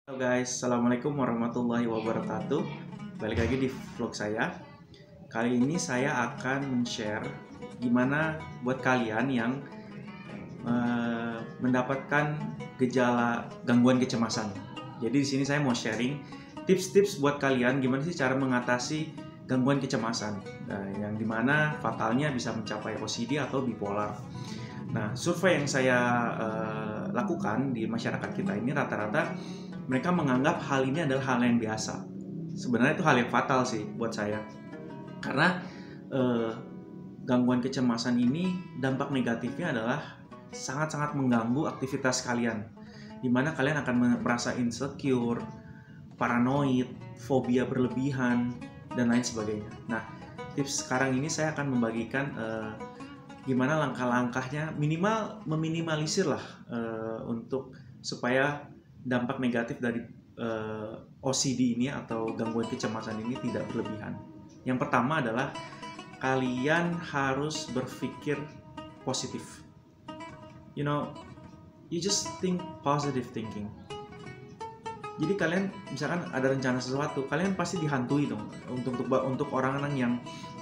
Halo guys, Assalamualaikum warahmatullahi wabarakatuh. Balik lagi di vlog saya. Kali ini saya akan men-share gimana buat kalian yang mendapatkan gejala gangguan kecemasan. Jadi di sini saya mau sharing tips-tips buat kalian gimana sih cara mengatasi gangguan kecemasan. Nah, yang dimana fatalnya bisa mencapai OCD atau bipolar. Nah, survei yang saya lakukan di masyarakat kita ini rata-rata mereka menganggap hal ini adalah hal yang biasa. Sebenarnya itu hal yang fatal sih buat saya. Karena gangguan kecemasan ini dampak negatifnya adalah sangat-sangat mengganggu aktivitas kalian. Dimana kalian akan merasa insecure, paranoid, fobia berlebihan, dan lain sebagainya. Nah, tips sekarang ini saya akan membagikan gimana langkah-langkahnya minimal meminimalisir lah untuk supaya dampak negatif dari OCD ini atau gangguan kecemasan ini tidak berlebihan. Yang pertama adalah kalian harus berpikir positif. You just think positive thinking. Jadi kalian misalkan ada rencana sesuatu, kalian pasti dihantui dong untuk orang-orang yang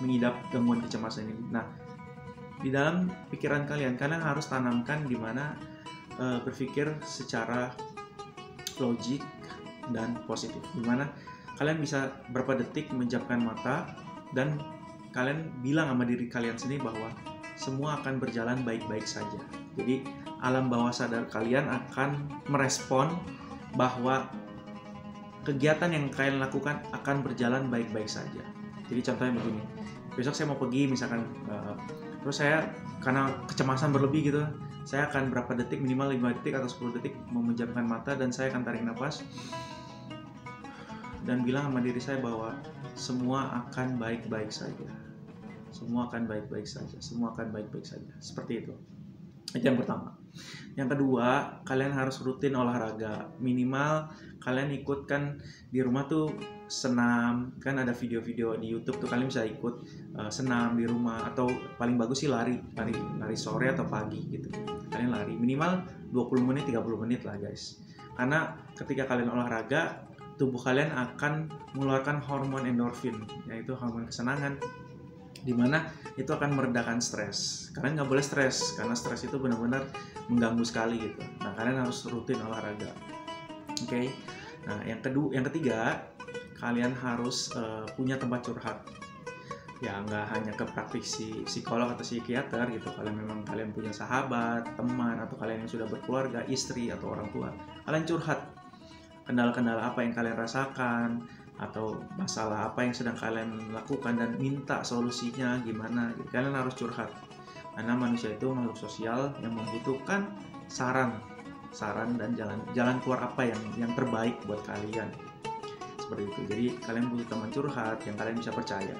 mengidap gangguan kecemasan ini. Nah, di dalam pikiran kalian harus tanamkan di mana berpikir secara logik dan positif, dimana kalian bisa berapa detik menjamkan mata dan kalian bilang sama diri kalian sendiri bahwa semua akan berjalan baik-baik saja. Jadi alam bawah sadar kalian akan merespon bahwa kegiatan yang kalian lakukan akan berjalan baik-baik saja. Jadi contohnya begini, besok saya mau pergi misalkan, terus saya karena kecemasan berlebih gitu, saya akan berapa detik, minimal 5 detik atau 10 detik memejamkan mata dan saya akan tarik nafas dan bilang sama diri saya bahwa semua akan baik-baik saja. Semua akan baik-baik saja. Semua akan baik-baik saja. Seperti itu. Itu yang pertama. Yang kedua, kalian harus rutin olahraga. Minimal kalian ikutkan di rumah tuh senam. Kan ada video-video di YouTube tuh kalian bisa ikut senam di rumah, atau paling bagus sih lari sore atau pagi gitu. Kalian lari minimal 20 menit 30 menit lah guys. Karena ketika kalian olahraga, tubuh kalian akan mengeluarkan hormon endorfin, yaitu hormon kesenangan, dimana itu akan meredakan stres. Kalian nggak boleh stres, karena stres itu benar-benar mengganggu sekali gitu. Nah, kalian harus rutin olahraga. Oke. Nah, yang ketiga, kalian harus punya tempat curhat. Ya, nggak hanya ke praktisi psikolog atau psikiater gitu. Kalau memang kalian punya sahabat, teman, atau kalian yang sudah berkeluarga, istri atau orang tua, kalian curhat kendala-kendala apa yang kalian rasakan atau masalah apa yang sedang kalian lakukan dan minta solusinya gimana. Jadi, kalian harus curhat karena manusia itu makhluk sosial yang membutuhkan saran dan jalan keluar apa yang terbaik buat kalian, seperti itu. Jadi kalian butuh teman curhat yang kalian bisa percaya.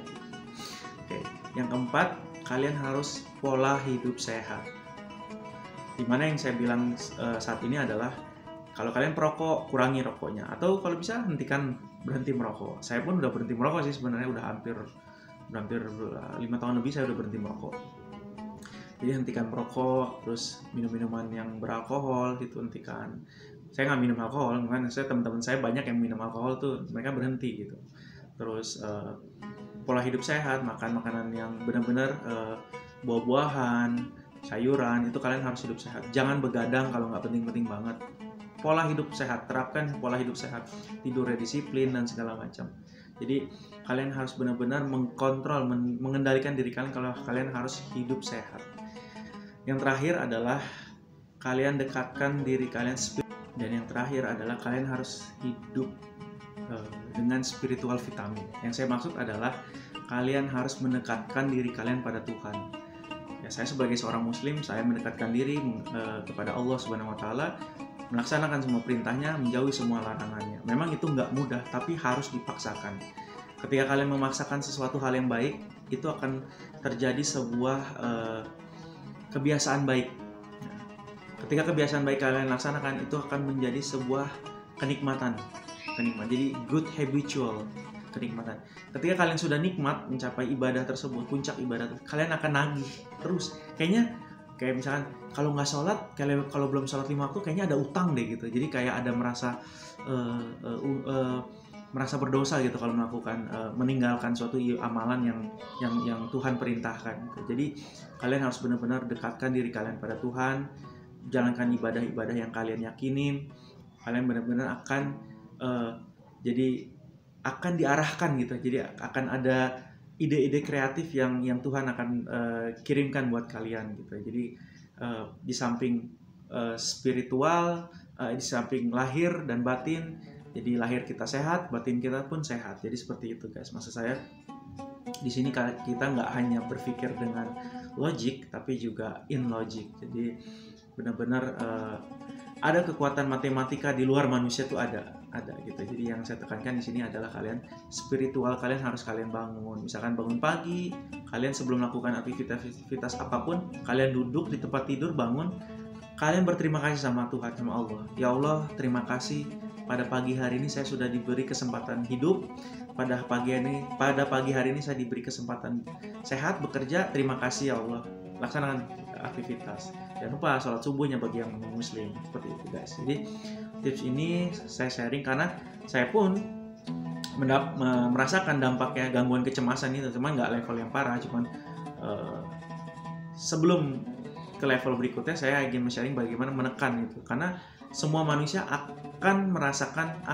Oke. Yang keempat, kalian harus pola hidup sehat. Dimana yang saya bilang saat ini adalah kalau kalian perokok, kurangi rokoknya, atau kalau bisa berhenti merokok. Saya pun udah berhenti merokok sih sebenarnya, udah hampir 5 tahun lebih saya udah berhenti merokok. Jadi hentikan merokok, terus minum-minuman yang beralkohol gitu hentikan. Saya nggak minum alkohol, kan teman-teman saya banyak yang minum alkohol tuh mereka berhenti gitu. Terus pola hidup sehat, makan makanan yang benar-benar buah-buahan, sayuran, itu kalian harus hidup sehat. Jangan begadang kalau nggak penting-penting banget. Pola hidup sehat, terapkan pola hidup sehat, tidurnya disiplin dan segala macam. Jadi kalian harus benar-benar mengkontrol, mengendalikan diri kalian kalau kalian harus hidup sehat. Yang terakhir adalah kalian dekatkan diri kalian dan yang terakhir adalah kalian harus hidup dengan spiritual vitamin. Yang saya maksud adalah kalian harus mendekatkan diri kalian pada Tuhan. Ya, saya sebagai seorang muslim, saya mendekatkan diri kepada Allah Subhanahu wa taala, melaksanakan semua perintahnya, menjauhi semua larangannya. Memang itu nggak mudah, tapi harus dipaksakan. Ketika kalian memaksakan sesuatu hal yang baik, itu akan terjadi sebuah kebiasaan baik. Ketika kebiasaan baik kalian laksanakan, itu akan menjadi sebuah kenikmatan. Jadi good habitual, kenikmatan. Ketika kalian sudah nikmat mencapai ibadah tersebut, puncak ibadah, kalian akan nagih terus. Kayaknya kayak misalkan kalau nggak sholat, kalau belum sholat 5 waktu kayaknya ada utang deh gitu. Jadi kayak ada merasa berdosa gitu kalau melakukan meninggalkan suatu amalan yang Tuhan perintahkan gitu. Jadi kalian harus benar-benar dekatkan diri kalian pada Tuhan, jalankan ibadah-ibadah yang kalian yakinin. Kalian benar-benar akan jadi akan diarahkan gitu. Jadi akan ada ide-ide kreatif yang Tuhan akan kirimkan buat kalian gitu. Jadi di samping spiritual, di samping lahir dan batin, jadi lahir kita sehat, batin kita pun sehat. Jadi seperti itu guys. Maksud saya di sini kita nggak hanya berpikir dengan logik, tapi juga in logic. Jadi benar-benar ada kekuatan matematika di luar manusia tuh ada gitu. Jadi yang saya tekankan di sini adalah kalian spiritual kalian harus kalian bangun. Misalkan bangun pagi, kalian sebelum melakukan aktivitas apapun, kalian duduk di tempat tidur, bangun, kalian berterima kasih sama Tuhan, sama Allah. Ya Allah, terima kasih pada pagi hari ini saya sudah diberi kesempatan hidup. Pada pagi hari ini saya diberi kesempatan sehat bekerja. Terima kasih ya Allah. Laksanakan aktivitas. Jangan lupa sholat subuhnya bagi yang muslim. Seperti itu guys. Jadi tips ini saya sharing karena saya pun merasakan dampaknya gangguan kecemasan itu. Cuman nggak level yang parah. Cuman sebelum ke level berikutnya saya ingin sharing bagaimana menekan itu. Karena semua manusia akan merasakan,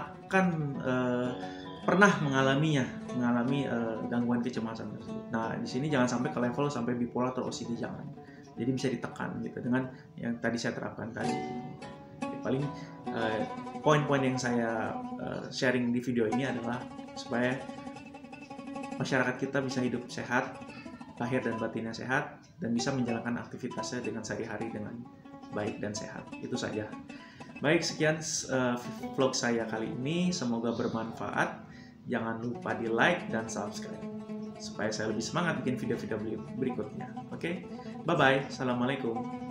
pernah mengalami gangguan kecemasan tersebut. Nah, di sini jangan sampai ke level sampai bipolar atau OCD, jangan. Jadi bisa ditekan gitu dengan yang tadi saya terapkan tadi. Paling poin-poin yang saya sharing di video ini adalah supaya masyarakat kita bisa hidup sehat, lahir dan batinnya sehat, dan bisa menjalankan aktivitasnya dengan sehari-hari dengan baik dan sehat. Itu saja. Baik, sekian vlog saya kali ini. Semoga bermanfaat. Jangan lupa di like dan subscribe supaya saya lebih semangat bikin video-video berikutnya. Oke? Bye-bye. Assalamualaikum.